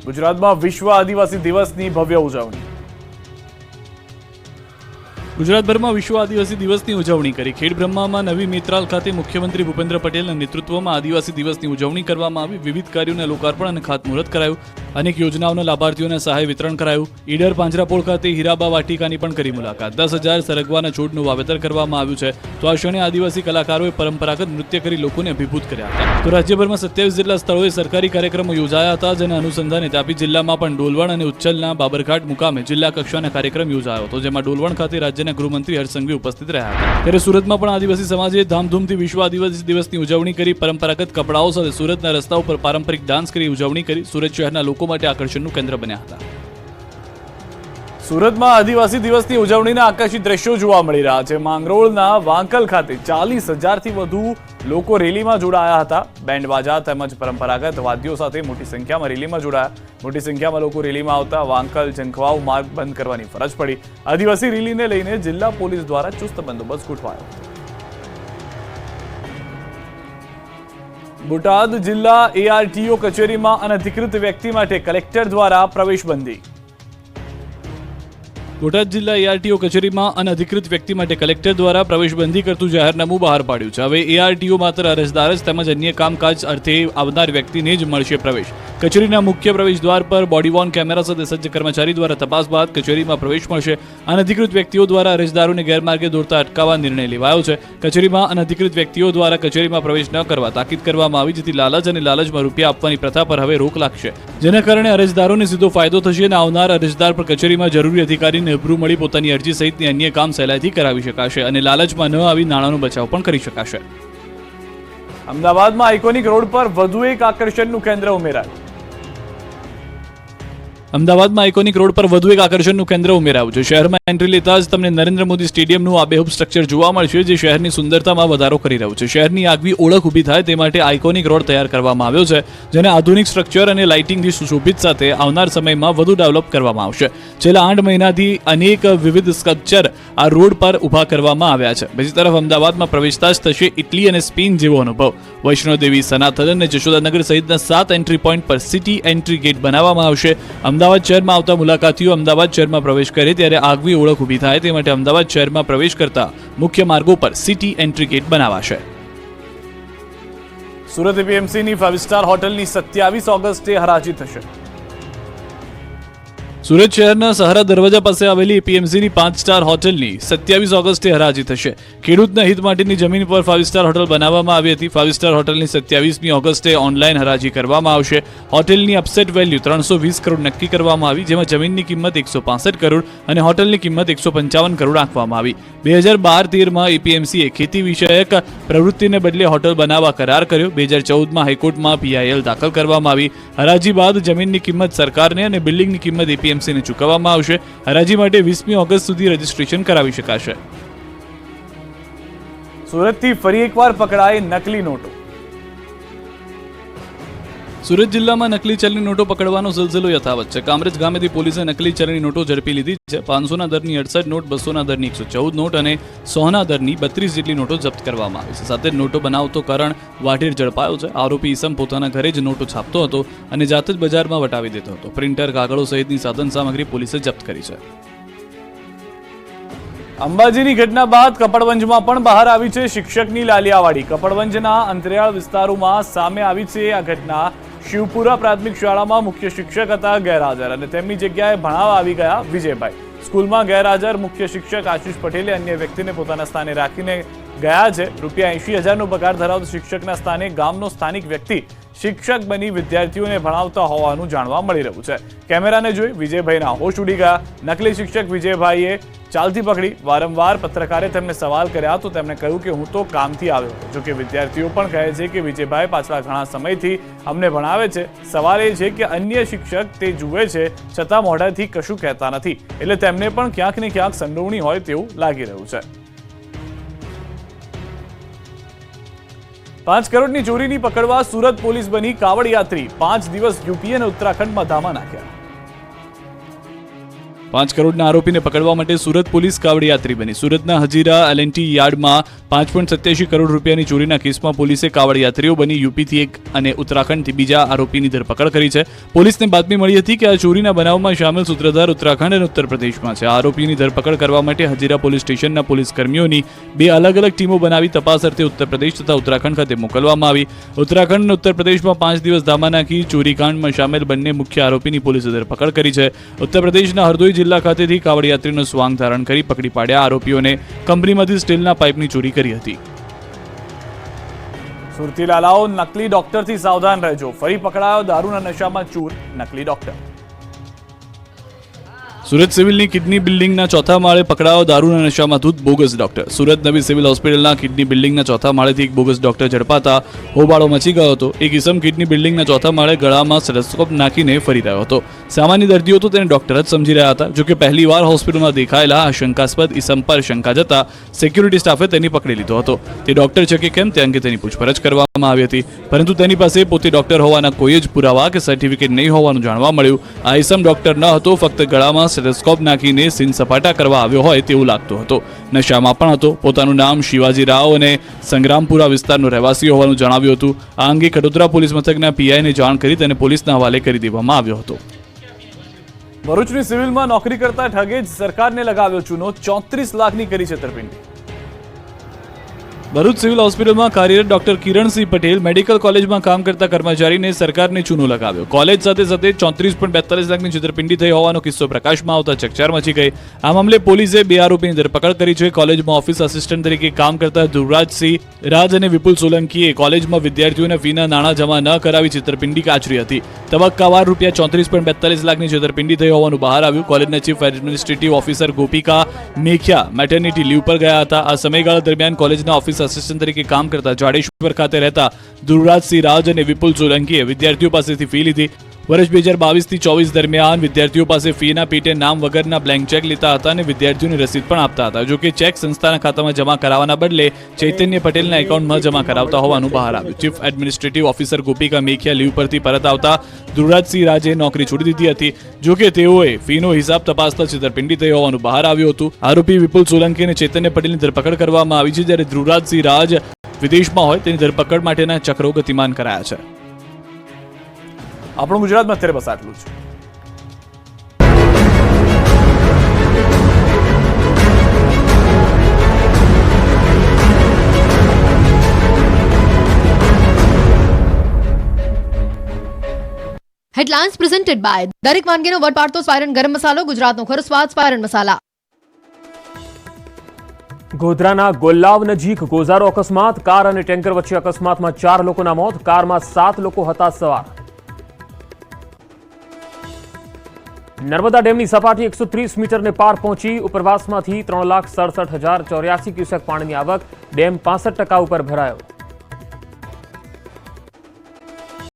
ગુજરાતમાં વિશ્વ આદિવાસી દિવસની ભવ્ય ઉજવણી। ગુજરાતભરમાં વિશ્વ આદિવાસી દિવસની ઉજવણી કરી। ખેડબ્રહ્મામાં નવી મેત્રાલ ખાતે મુખ્યમંત્રી ભૂપેન્દ્ર પટેલના નેતૃત્વમાં આદિવાસી દિવસની ઉજવણી કરવામાં આવી। વિવિધ કાર્યોના લોકાર્પણ અને ખાતમુહૂર્ત કરાયું। અનેક યોજનાઓના લાભાર્થીઓને સહાય વિતરણ કરાયું। ઈડર પાંજરાપોળ ખાતે હીરાબા વાટિકાની પણ કરી મુલાકાત। 10,000 સરગવાના છોડનું વાવેતર કરવામાં આવ્યું છે। તો આ ક્ષણે આદિવાસી કલાકારોએ પરંપરાગત નૃત્ય કરી લોકોને અભિભૂત કર્યા હતા। તો રાજ્યભરમાં 27 જેટલા સ્થળોએ સરકારી કાર્યક્રમો યોજાયા હતા, જેના અનુસંધાને તાપી જિલ્લામાં પણ ડોલવણ અને ઉચ્છલના બાબરઘાટ મુકામે જિલ્લા કક્ષાના કાર્યક્રમ યોજાયો હતો, જેમાં ડોલવણ ખાતે રાજ્યના ગૃહમંત્રી હર્ષ સંઘવી ઉપસ્થિત રહ્યા હતા। ત્યારે સુરતમાં પણ આદિવાસી સમાજે ધામધૂમથી વિશ્વ આદિવાસી દિવસની ઉજવણી કરી। પરંપરાગત કપડાઓ સાથે સુરતના રસ્તાઓ પર પારંપરિક ડાન્સ કરી ઉજવણી કરી। સુરત શહેરના લોકો માટે આકર્ષણનું કેન્દ્ર બન્યા હતા। સુરતમાં આદિવાસી દિવસની ઉજવણીના આકર્ષક દ્રશ્યો જોવા મળી રહ્યા છે। માંગરોળના વાંકલ ખાતે 40,000થી વધુ લોકો રેલીમાં જોડાયા હતા। બેન્ડ બાજા તેમજ પરંપરાગત વાદ્યો સાથે મોટી સંખ્યામાં રેલીમાં જોડાયા। મોટી સંખ્યામાં લોકો રેલીમાં આવતા વાંકલ જંખવાવ માર્ગ બંધ કરવાની ફરજ પડી। આદિવાસી રેલીને લઈને જિલ્લા પોલીસ દ્વારા ચુસ્ત બંદોબસ્ત ગોઠવાયો। બોટાદ જિલ્લા ARTO કચેરીમાં અનધિકૃત વ્યક્તિ માટે કલેક્ટર દ્વારા પ્રવેશબંધી। બોટાદ જિલ્લા ARTO કચેરીમાં અનધિકૃત વ્યક્તિ માટે કલેક્ટર દ્વારા પ્રવેશબંધી કરતું જાહેરનામું બહાર પાડ્યું છે। હવે ARTO માત્ર અરજદાર જ તેમજ અન્ય કામકાજ અર્થે આવનાર વ્યક્તિને જ મળશે પ્રવેશ। કચેરીના મુખ્ય પ્રવેશ દ્વાર પર બોડીવોર્ન કેમેરા સાથે સજ્જ કર્મચારી દ્વારા તપાસ બાદ કચેરીમાં પ્રવેશ મળશે। અનધિકૃત વ્યક્તિઓ દ્વારા અરજદારોને ગેરમાર્ગે દોરતા અટકાવવા નિર્ણય લેવાયો છે। કચેરીમાં અનધિકૃત વ્યક્તિઓ દ્વારા કચેરીમાં પ્રવેશ ન કરવા તાકીદ કરવામાં આવી, જેથી લાલચ અને લાલચમાં રૂપિયા આપવાની પ્રથા પર હવે રોક લાગશે, જેના કારણે અરજદારોને સીધો ફાયદો થશે અને આવનાર અરજદાર પર કચેરીમાં જરૂરી અધિકારીને રૂબરૂ મળી પોતાની અરજી સહિતની અન્ય કામ સહેલાઈથી કરાવી શકાશે અને લાલચમાં ન આવી નાણાંનો બચાવ પણ કરી શકાશે। અમદાવાદમાં આઇકોનિક રોડ પર વધુ એક આકર્ષણનું કેન્દ્ર ઉમેરાયું। અમદાવાદમાં આઇકોનિક રોડ પર વધુ એક આકર્ષણનું કેન્દ્ર ઉમેરાયું છે। શહેરમાં એન્ટ્રી લેતા જ તમને નરેન્દ્ર મોદી સ્ટેડિયમનું આબેહૂબ સ્ટ્રક્ચર જોવા મળશે, જે શહેરની સુંદરતામાં વધારો કરી રહ્યું છે। શહેરની આગવી ઓળખ ઊભી થાય તે માટે આઇકોનિક રોડ તૈયાર કરવામાં આવ્યો છે, જેને આધુનિક સ્ટ્રક્ચર અને લાઇટિંગથી સુશોભિત સાથે આવનાર સમયમાં વધુ ડેવલપ કરવામાં આવશે। છેલ્લા 8 મહિનાથી અનેક વિવિધ સ્કલ્પચર આ રોડ પર ઊભા કરવામાં આવ્યા છે। બીજી તરફ અમદાવાદમાં પ્રવેશતા જ થશે ઇટલી અને સ્પેન જેવો અનુભવ। વૈષ્ણોદેવી, સનાતન અને જશોદાનગર સહિતના 7 એન્ટ્રી પોઈન્ટ પર સિટી એન્ટ્રી ગેટ બનાવવામાં આવશે। અમદાવાદ શહેરમાં આવતા મુલાકાતીઓ અમદાવાદ શહેરમાં પ્રવેશ કરે ત્યારે આગવી ઓળખ ઊભી થાય તે માટે અમદાવાદ શહેરમાં પ્રવેશ કરતા મુખ્ય માર્ગો પર સિટી એન્ટ્રી ગેટ બનાવાશે। સુરત એપીએમસીની 5 સ્ટાર હોટલની 27 ઓગસ્ટે હરાજી થશે। સુરત શહેરના સહારા દરવાજા પાસે આવેલી એપીએમસીની 5 સ્ટાર હોટલની 27 ઓગસ્ટે હરાજી થશે। ખેડૂતના હિત માટેની જમીન પર 5 સ્ટાર હોટલ બનાવવામાં આવી હતી। 5 સ્ટાર હોટલની 27મી ઓગસ્ટે ઓનલાઈન હરાજી કરવામાં આવશે। હોટલની અપસેટ વેલ્યુ 320 કરોડ નક્કી કરવામાં આવી, જેમાં જમીનની કિંમત 165 કરોડ અને હોટલની કિંમત 155 કરોડ રાખવામાં આવી। 2012-13માં એપીએમસીએ ખેતી વિષયક પ્રવૃત્તિને બદલે હોટલ બનાવવા કરાર કર્યો। 2014માં હાઈકોર્ટમાં PIL દાખલ કરવામાં આવી। હરાજી બાદ જમીનની કિંમત સરકારને અને બિલ્ડિંગની કિંમત એપીએમસીને ચૂકવવામાં આવશે। હરાજી માટે 20મી ઓગસ્ટ સુધી રજીસ્ટ્રેશન કરાવી શકાશે। સુરતથી ફરી એકવાર પકડાઈ નકલી નોટો। સુરત જિલ્લામાં નકલી ચલણી નોટો પકડવાનો સિલસિલો યથાવત છે। કામરેજ ગામેથી પોલીસે નકલી ચલણી નોટો ઝડપી લીધી છે। 500ના દરની 68 નોટ, 200ના દરની 114 નોટ અને 100ના દરની 32 જેટલી નોટો જપ્ત કરવામાં આવી છે। સાથે જ નોટો બનાવતો કરણ વાઢેર ઝડપાયો છે। આરોપી ઈસમ પોતાના ઘરે જ નોટો છાપતો હતો અને જાતે જ બજારમાં વટાવી દેતો હતો। પ્રિન્ટર, કાગળો સહિતની સાધન સામગ્રી પોલીસે જપ્ત કરી છે। અંબાજીની ઘટના બાદ કપડવંજમાં પણ બહાર આવી છે શિક્ષકની લાલિયાવાડી। કપડવંજના અંતરિયાળ વિસ્તારોમાં સામે આવી છે આ ઘટના। શિવપુરા પ્રાથમિક શાળામાં મુખ્ય શિક્ષક હતા ગેરહાજર અને તેમની જગ્યાએ ભણાવવા આવી ગયા વિજયભાઈ। સ્કૂલમાં ગેરહાજર મુખ્ય શિક્ષક આશીષ પટેલે અન્ય વ્યક્તિને પોતાના સ્થાને રાખીને ગયા છે। ₹80,000નો પગાર ધરાવતા શિક્ષકના સ્થાને ગામનો સ્થાનિક વ્યક્તિ શિક્ષક બની વિદ્યાર્થીઓને ભણાવતા હોવાનું જાણવા મળી રહ્યું છે। કેમેરાને જોઈ વિજયભાઈના હોશ ઉડી ગયા। નકલી શિક્ષક વિજયભાઈએ ચાલતી પકડી। વારંવાર પત્રકારે તેમને સવાલ કર્યા તો તેમણે કહ્યું કે હું તો કામથી આવ્યો હતો। જોકે વિદ્યાર્થીઓ પણ કહે છે કે વિજયભાઈ પાછલા ઘણા સમયથી અમને ભણાવે છે। સવાલ એ છે કે અન્ય શિક્ષક તે જુએ છે છતાં મોઢાથી કશું કહેતા નથી, એટલે તેમને પણ ક્યાંક ને ક્યાંક સંડોવણી હોય તેવું લાગી રહ્યું છે। 5 કરોડની ચોરીની પકડવા સુરત પોલીસ બની કાવડ યાત્રી। 5 દિવસ યુપી અને ઉત્તરાખંડમાં ધામા નાખ્યા। 5 કરોડના આરોપીને પકડવા માટે સુરત પોલીસ કાવડયાત્રી બની. સુરતના હજીરા L&T યાર્ડમાં 5.87 કરોડ રૂપિયાની ચોરીના કેસમાં પોલીસે કાવડયાત્રીઓ બની યુપીથી એક અને ઉત્તરાખંડથી બીજા આરોપીની ધરપકડ કરી છે. પોલીસને બાતમી મળી હતી કે આ ચોરીના બનાવમાં સામેલ સૂત્રધાર ઉત્તરાખંડ અને ઉત્તર પ્રદેશમાં છે. આરોપીની ધરપકડ કરવા માટે હજીરા પોલીસ સ્ટેશનના પોલીસ કર્મીઓની 2 અલગ અલગ ટીમો બનાવી તપાસ અર્થે ઉત્તર પ્રદેશ તથા ઉત્તરાખંડ ખાતે મોકલવામાં આવી. ઉત્તરાખંડ અને ઉત્તર પ્રદેશમાં 5 દિવસ ધામા નાખી ચોરીકાંડમાં સામેલ બંને મુખ્ય આરોપીની પોલીસે ધરપકડ કરી છે. ઉત્તર પ્રદેશના હરદોઈ જિલ્લા ખાતેથી કાવડયાત્રીનો સ્વાંગ ધારણ કરી પકડી પાડ્યા આરોપીઓને કંપનીમાંથી સ્ટીલના પાઇપની ચોરી કરી હતી. સુરતી લાલાઓ, નકલી ડોક્ટરથી સાવધાન રહેજો. ફરી પકડાયો દારૂના નશામાં ચૂર નકલી ડોક્ટર. સુરત સિવિલની કિડની બિલ્ડિંગના ચોથા માળે પકડાયો દારૂના નશામાં ધૂત બોગસ ડોક્ટર. સુરત નવી સિવિલ હોસ્પિટલના કિડની બિલ્ડિંગના ચોથા માળેથી એક બોગસ ડોક્ટર ઝડપાતા હોબાળો મચી ગયો હતો. એક ઇસમ કિડની બિલ્ડિંગના ચોથા માળે ગળામાં સ્ટેથોસ્કોપ નાખીને ફરી રહ્યો હતો. સામાન્ય દર્દીઓ તો તેને ડોક્ટર જ સમજી રહ્યા હતા. જોકે પહેલીવાર હોસ્પિટલમાં દેખાયેલા આ શંકાસ્પદ ઇસમ પર શંકા જતા સિક્યુરિટી સ્ટાફે તેની પકડી લીધો હતો. તે ડોક્ટર છે કે કેમ તે અંગે તેની પૂછપરછ કરવામાં આવી હતી, પરંતુ તેની પાસે પોતે ડોક્ટર હોવાના કોઈ જ પુરાવા કે સર્ટિફિકેટ નહીં હોવાનું જાણવા મળ્યું. આ ઇસમ ડોક્ટર ન હતો, ફક્ત ગળામાં સ્ટેથોસ્કોપ નાખીને સીન સપાટા કરવા આવ્યો હોય તેવું લાગતું હતો. નશામાં પણ હતો. પોતાનું નામ શિવાજી રાવ અને સંગ્રામપુરા વિસ્તારનો રહેવાસી હોવાનું જણાવ્યું હતું. આ અંગે કડોદરા પોલીસ મથકના પીઆઈને જાણ કરી તેને પોલીસના હવાલે કરી દેવામાં આવ્યો હતો. ભરૂચની સિવિલમાં નોકરી કરતા ઠગે જ સરકારને લગાવ્યો ચૂનો. 34 લાખની કરી છેતરપિંડી. ભરૂચ સિવિલ હોસ્પિટલમાં કાર્યરત ડોક્ટર કિરણસિંહ પટેલ મેડિકલ કોલેજમાં કામ કરતા કર્મચારીને સરકારને ચૂનો લગાવ્યો. કોલેજ સાથે 34.42 લાખની છેતરપિંડી થઈ હોવાનો કિસ્સો પ્રકાશમાં આવતા ચકચાર મચી ગઈ. આ મામલે પોલીસે 2 આરોપીની ધરપકડ કરી છે. કોલેજમાં ઓફિસ આસિસ્ટન્ટ તરીકે કામ કરતા ધ્રુવરાજસિંહ રાજ અને વિપુલ સોલંકીએ કોલેજમાં વિદ્યાર્થીઓના ફીના નાણાં જમા ન કરાવી છેતરપિંડી આચરી હતી. તબક્કાવાર રૂપિયા 34.42 લાખની છેતરપિંડી થઈ હોવાનું બહાર આવ્યું. કોલેજના chief administrative officer Gopika Mekhiya maternity leave પર ગયા હતા. આ સમયગાળા દરમિયાન કોલેજના ઓફિસ આસિસ્ટન્ટ તરીકે કામ કરતા જાડેશ્વર ખાતે રહેતા ધ્રુવરાજસિંહ રાજ અને વિપુલ સોલંકીએ વિદ્યાર્થીઓ પાસેથી ફી લીધી. વર્ષ 2022 થી 24 દરમિયાન વિદ્યાર્થીઓ પાસે ફીના પેટે નામ વગરના બ્લેન્ક ચેક લેતા હતા અને વિદ્યાર્થીઓની રસીદ પણ આપતા હતા. જોકે ચેક સંસ્થાના ખાતામાં જમા કરાવવાના બદલે ચૈતન્ય પટેલના એકાઉન્ટમાં જમા કરાવતા હોવાનું બહાર આવ્યું. Chief administrative officer Gopika Mekhiya leave પરથી પરત આવતા ધ્રુવરાજસિંહ રાજે નોકરી છોડી દીધી હતી. જોકે તેઓએ ફીનો હિસાબ તપાસતા છેતરપિંડી થઈ હોવાનું બહાર આવ્યું હતું. આરોપી વિપુલ સોલંકી અને ચૈતન્ય પટેલની ધરપકડ કરવામાં આવી છે, જ્યારે ધ્રુવરાજસિંહ રાજ વિદેશમાં હોય તેની ધરપકડ માટેના ચક્રો ગતિમાન કરાયા છે. આપણું ગુજરાતમાં અત્યારે બસ આટલું જ. હેડલાઇન્સ પ્રેઝન્ટેડ બાય દરેક વાનગીનો વટ પાડતો સ્પાયરન ગરમ મસાલો, ગુજરાતનો ખરો સ્વાદ સ્પાયરન મસાલા. ગોધરાના ગોલ્લાવ નજીક ગોઝારો અકસ્માત. કાર અને ટેન્કર વચ્ચે અકસ્માતમાં 4 લોકોના મોત. કારમાં 7 લોકો હતા સવાર. નર્મદા ડેમની સપાટી 130 મીટરને પાર પહોંચી. ઉપરવાસમાંથી 3,67,084 ક્યુસેક પાણીની આવક. ડેમ 65% ઉપર ભરાયો.